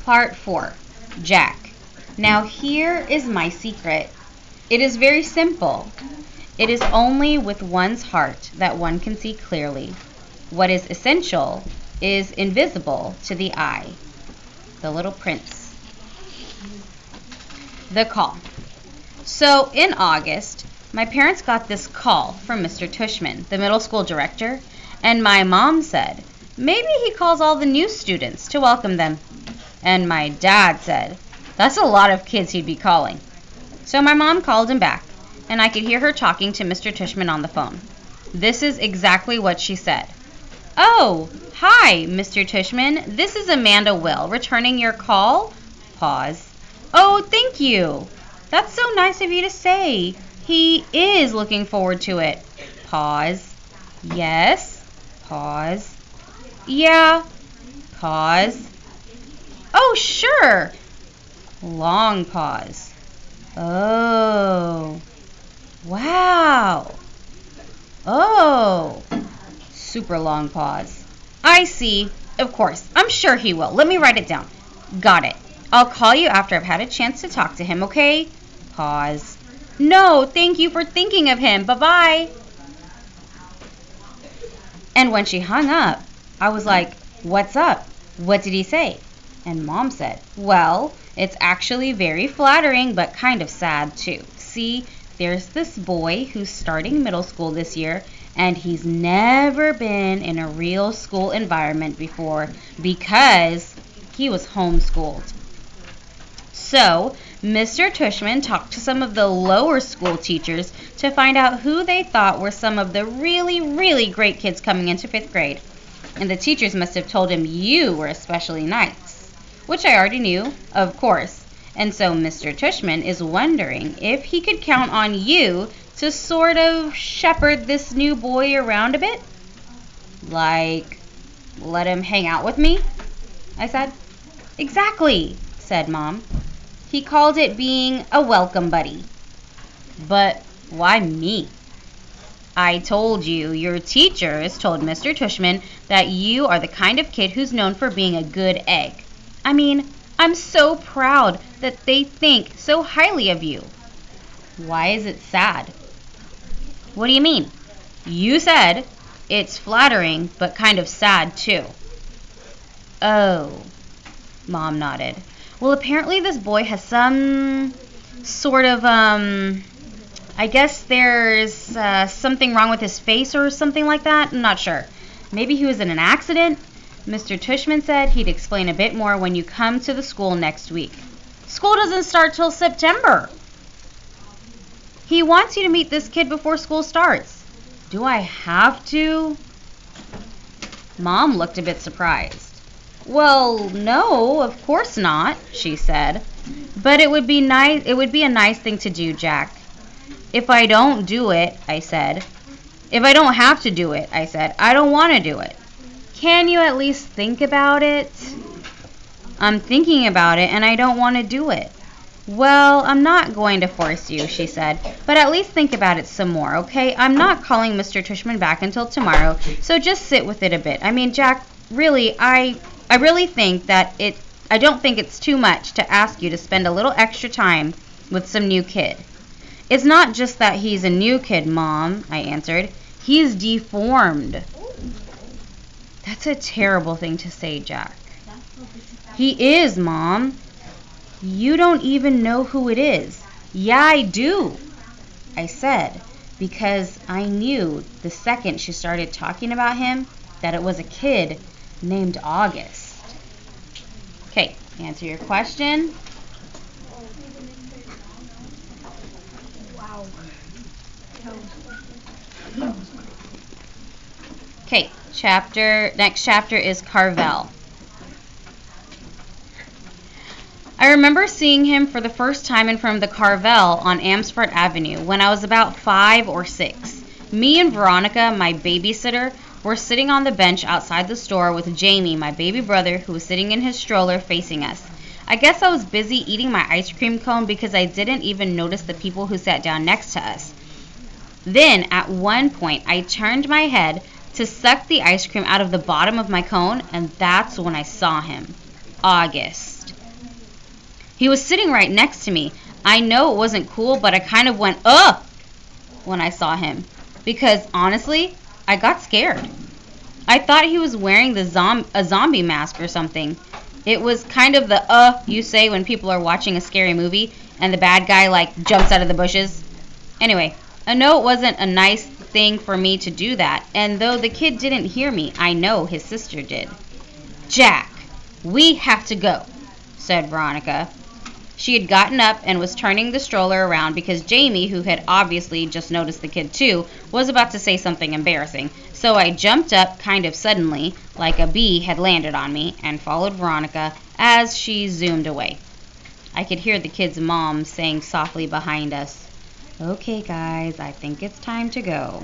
Part 4. Jack. Now here is my secret. It is very simple. It is only with one's heart that one can see clearly. What is essential is invisible to the eye. The Little Prince. The call. So in August, my parents got this call from Mr. Tushman, the middle school director, and my mom said, maybe he calls all the new students to welcome them. And my dad said, that's a lot of kids he'd be calling. So my mom called him back, and I could hear her talking to Mr. Tushman on the phone. This is exactly what she said. Oh, hi, Mr. Tushman. This is Amanda Will, returning your call. Pause. Oh, thank you. That's so nice of you to say. He is looking forward to it. Pause. Yes. Pause. Yeah. Pause. Oh, sure. Long pause. Oh. Wow. Oh. Super long pause. I see. Of course. I'm sure he will. Let me write it down. Got it. I'll call you after I've had a chance to talk to him, okay? Pause. No, thank you for thinking of him. Bye-bye. And when she hung up, I was like, what's up? What did he say? And Mom said, well, it's actually very flattering, but kind of sad too. See, there's this boy who's starting middle school this year, and he's never been in a real school environment before because he was homeschooled. So, Mr. Tushman talked to some of the lower school teachers to find out who they thought were some of the really, really great kids coming into 5th grade. And the teachers must have told him you were especially nice, which I already knew, of course. And so Mr. Tushman is wondering if he could count on you to sort of shepherd this new boy around a bit. Like, let him hang out with me? I said. Exactly, said Mom. He called it being a welcome buddy. But why me? I told you, your teachers told Mr. Tushman that you are the kind of kid who's known for being a good egg. I mean, I'm so proud that they think so highly of you. Why is it sad? What do you mean? You said it's flattering, but kind of sad too. Oh, Mom nodded. Well, apparently this boy has some sort of, I guess there's something wrong with his face or something like that. I'm not sure. Maybe he was in an accident. Mr. Tushman said he'd explain a bit more when you come to the school next week. School doesn't start till September. He wants you to meet this kid before school starts. Do I have to? Mom looked a bit surprised. Well, no, of course not, she said. But it would be nice. It would be a nice thing to do, Jack. If I don't do it, I said. If I don't have to do it, I said. I don't want to do it. Can you at least think about it? I'm thinking about it and I don't want to do it. Well, I'm not going to force you, she said, but at least think about it some more, okay? I'm not calling Mr. Tushman back until tomorrow, so just sit with it a bit. I mean, Jack, really, I really think that I don't think it's too much to ask you to spend a little extra time with some new kid. It's not just that he's a new kid, Mom, I answered. He's deformed. That's a terrible thing to say, Jack. He is, Mom. You don't even know who it is. Yeah, I do, I said, because I knew the second she started talking about him that it was a kid named August. Okay, answer your question. Wow. Okay, next chapter is Carvel. I remember seeing him for the first time in front of the Carvel on Amsfort Avenue when I was about 5 or 6. Me and Veronica, my babysitter, were sitting on the bench outside the store with Jamie, my baby brother, who was sitting in his stroller facing us. I guess I was busy eating my ice cream cone because I didn't even notice the people who sat down next to us. Then, at one point, I turned my head to suck the ice cream out of the bottom of my cone, and that's when I saw him. August. He was sitting right next to me. I know it wasn't cool, but I kind of went, ugh, when I saw him. Because, honestly, I got scared. I thought he was wearing a zombie mask or something. It was kind of the you say when people are watching a scary movie and the bad guy jumps out of the bushes. Anyway, I know it wasn't a nice thing for me to do that, and though the kid didn't hear me, I know his sister did. Jack, we have to go, said Veronica. She had gotten up and was turning the stroller around because Jamie, who had obviously just noticed the kid too, was about to say something embarrassing. So I jumped up kind of suddenly, like a bee had landed on me, and followed Veronica as she zoomed away. I could hear the kid's mom saying softly behind us, "Okay, guys, I think it's time to go."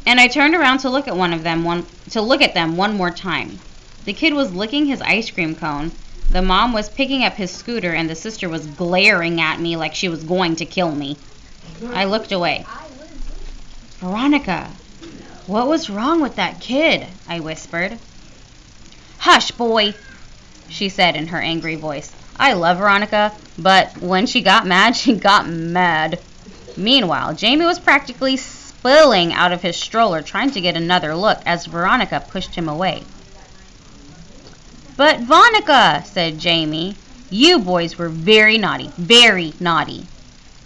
And I turned around to look at them one more time. The kid was licking his ice cream cone. The mom was picking up his scooter, and the sister was glaring at me like she was going to kill me. I looked away. "Veronica, what was wrong with that kid?" I whispered. "Hush, boy," she said in her angry voice. I love Veronica, but when she got mad, she got mad. Meanwhile, Jamie was practically spilling out of his stroller trying to get another look as Veronica pushed him away. "But Veronica," said Jamie, "you boys were very naughty,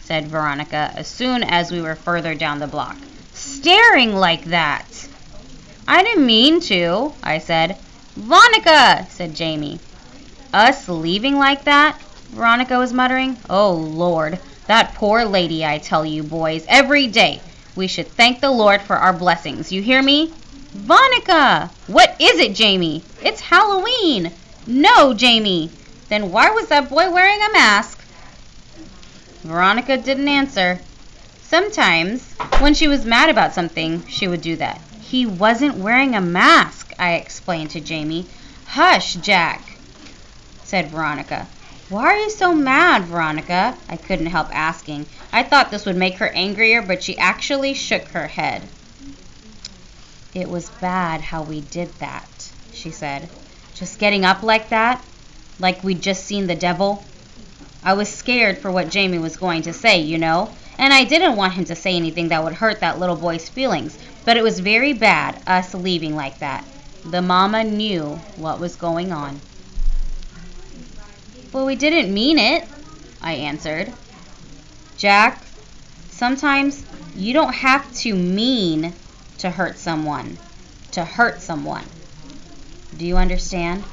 said Veronica as soon as we were further down the block. "Staring like that." "I didn't mean to," I said. "Veronica," said Jamie. "Us leaving like that?" Veronica was muttering. "Oh, Lord, that poor lady, I tell you, boys, every day. We should thank the Lord for our blessings. You hear me?" "Veronica!" "What is it, Jamie?" "It's Halloween." "No, Jamie." "Then why was that boy wearing a mask?" Veronica didn't answer. Sometimes, when she was mad about something, she would do that. "He wasn't wearing a mask," I explained to Jamie. "Hush, Jack," said Veronica. "Why are you so mad, Veronica?" I couldn't help asking. I thought this would make her angrier, but she actually shook her head. "It was bad how we did that," she said. "Just getting up like that, like we'd just seen the devil. I was scared for what Jamie was going to say, you know, and I didn't want him to say anything that would hurt that little boy's feelings, but it was very bad, us leaving like that. The mama knew what was going on." "Well, we didn't mean it," I answered. "Jack, sometimes you don't have to mean to hurt someone. Do you understand?"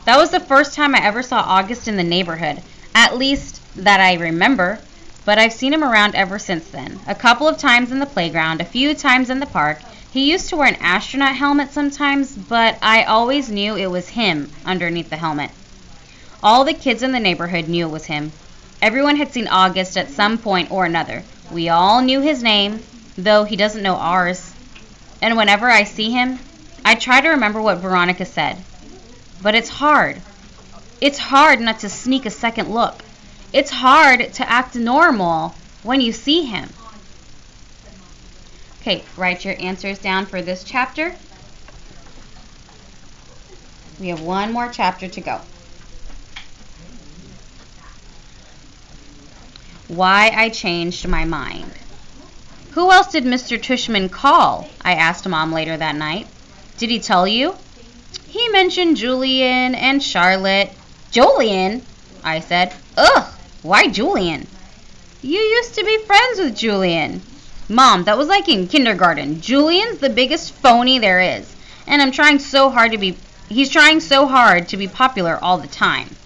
That was the first time I ever saw August in the neighborhood, at least that I remember, but I've seen him around ever since then. A couple of times in the playground, a few times in the park. He used to wear an astronaut helmet sometimes, but I always knew it was him underneath the helmet. All the kids in the neighborhood knew it was him. Everyone had seen August at some point or another. We all knew his name, though he doesn't know ours. And whenever I see him, I try to remember what Veronica said. But it's hard. It's hard not to sneak a second look. It's hard to act normal when you see him. Okay, write your answers down for this chapter. We have one more chapter to go. Why I changed my mind. "Who else did Mr. Tushman call?" I asked Mom later that night. "Did he tell you?" "He mentioned Julian and Charlotte." "Julian?" I said. "Ugh, why Julian?" "You used to be friends with Julian." "Mom, that was like in kindergarten. Julian's the biggest phony there is. And he's trying so hard to be popular all the time."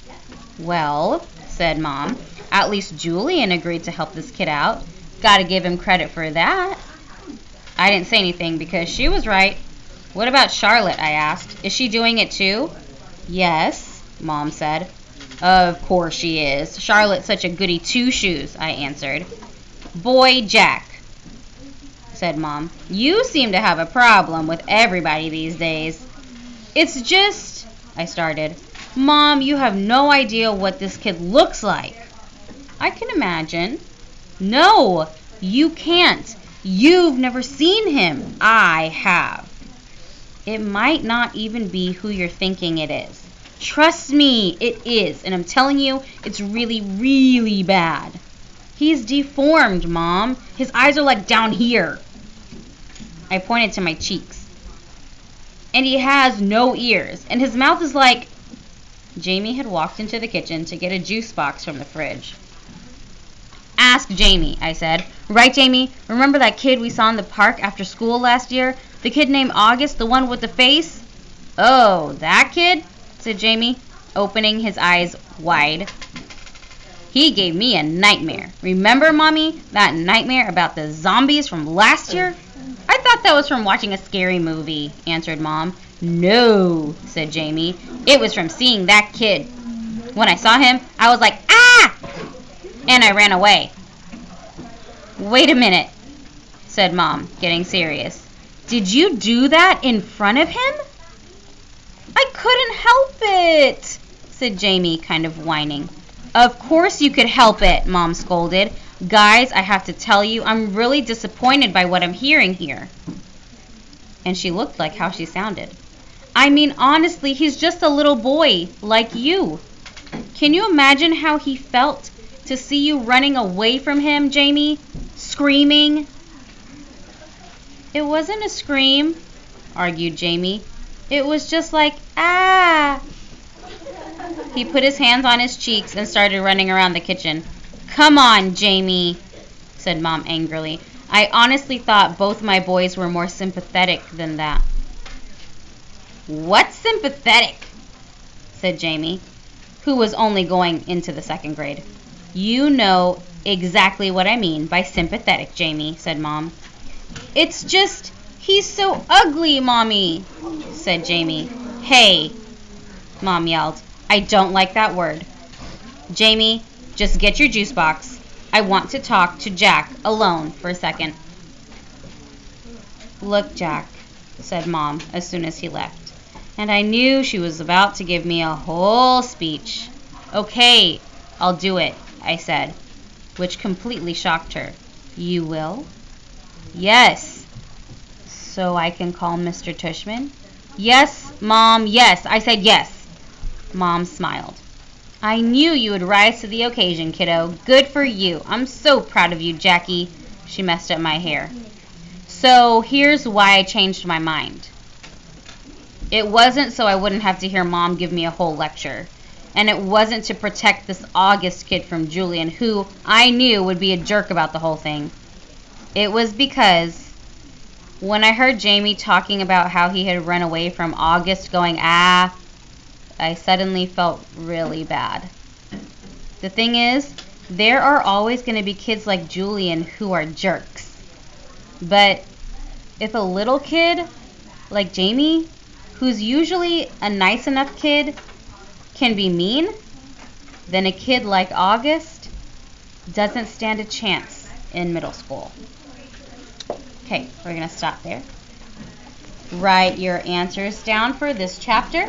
"Well," said Mom, "at least Julian agreed to help this kid out. Gotta give him credit for that." I didn't say anything because she was right. "What about Charlotte?" I asked. "Is she doing it too?" "Yes," Mom said. "Of course she is. Charlotte's such a goody two-shoes," I answered. "Boy, Jack," said Mom, "you seem to have a problem with everybody these days." "It's just," I started. "Mom, you have no idea what this kid looks like." "I can imagine." "No, you can't. You've never seen him. I have." "It might not even be who you're thinking it is. Trust me, it is. And I'm telling you, it's really, really bad. He's deformed, Mom. His eyes are like down here. I pointed to my cheeks. And he has no ears. And his mouth is like... Jamie had walked into the kitchen to get a juice box from the fridge. Ask Jamie, I said. Right, Jamie? Remember that kid we saw in the park after school last year? The kid named August, the one with the face? Oh, that kid? Said Jamie, opening his eyes wide. He gave me a nightmare. Remember, Mommy, that nightmare about the zombies from last year? I thought that was from watching a scary movie, answered Mom. No, said Jamie. It was from seeing that kid. When I saw him, I was like, ah! And I ran away. Wait a minute, said Mom, getting serious. Did you do that in front of him? I couldn't help it, said Jamie, kind of whining. Of course you could help it, Mom scolded. Guys, I have to tell you, I'm really disappointed by what I'm hearing here. And she looked like how she sounded. I mean, honestly, he's just a little boy, like you. Can you imagine how he felt to see you running away from him, Jamie? Screaming? It wasn't a scream, argued Jamie. It was just like, ah. He put his hands on his cheeks and started running around the kitchen. Come on, Jamie, said Mom angrily. I honestly thought both my boys were more sympathetic than that. What's sympathetic? Said Jamie, who was only going into the second grade. You know exactly what I mean by sympathetic, Jamie, said Mom. It's just, he's so ugly, Mommy, said Jamie. Hey, Mom yelled. I don't like that word. Jamie, just get your juice box. I want to talk to Jack alone for a second. Look, Jack, said Mom as soon as he left. And I knew she was about to give me a whole speech. Okay, I'll do it, I said, which completely shocked her. You will? Yes. So I can call Mr. Tushman? Yes, Mom, yes. I said yes. Mom smiled. I knew you would rise to the occasion, kiddo. Good for you. I'm so proud of you, Jackie. She messed up my hair. So here's why I changed my mind. It wasn't so I wouldn't have to hear Mom give me a whole lecture. And it wasn't to protect this August kid from Julian, who I knew would be a jerk about the whole thing. It was because when I heard Jamie talking about how he had run away from August going, I suddenly felt really bad. The thing is, there are always going to be kids like Julian who are jerks. But if a little kid like Jamie, who's usually a nice enough kid, can be mean, then a kid like August doesn't stand a chance in middle school. Okay, we're going to stop there. Write your answers down for this chapter.